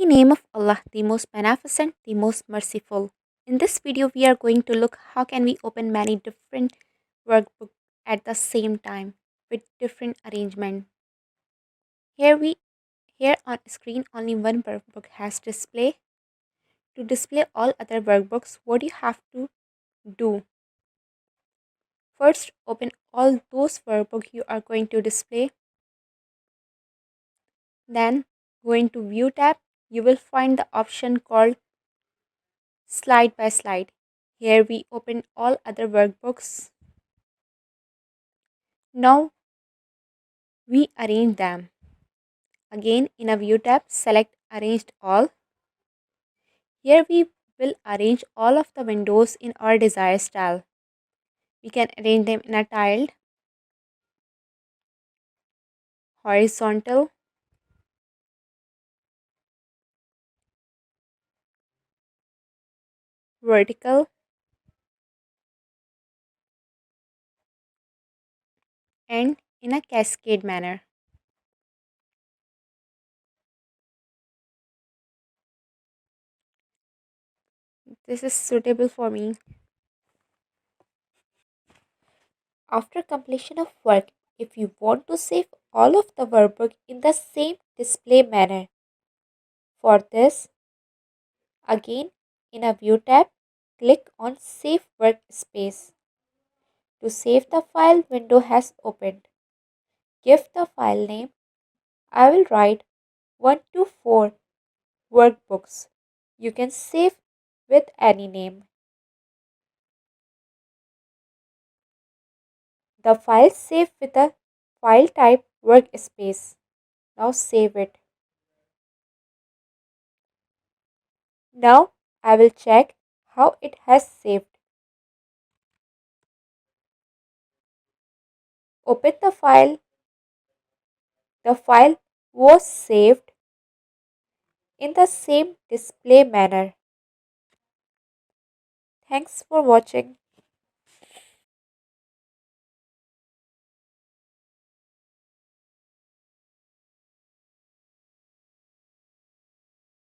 The name of Allah, the most beneficent, the most merciful. In this video, we are going to look how can we open many different workbooks at the same time with different arrangement. Here we here on screen only one workbook has display. To display all other workbooks, what you have to do? First, open all those workbooks you are going to display. Then, go into View tab. You will find the option called Slide by Slide. Here we open all other workbooks. Now we arrange them. Again in a View tab, select Arranged All. Here we will arrange all of the windows in our desired style. We can arrange them in a tiled, horizontal, vertical, and in a cascade manner. This is suitable for me. After completion of work, if you want to save all of the workbook in the same display manner, for this, again in a View tab, click on Save Workspace. To save the file window has opened. Give the file name. I will write 1 to 4 workbooks. You can save with any name. The file saved with the file type workspace. Now save it. Now I will check how it has saved. Open the file. The file was saved in the same display manner. Thanks for watching.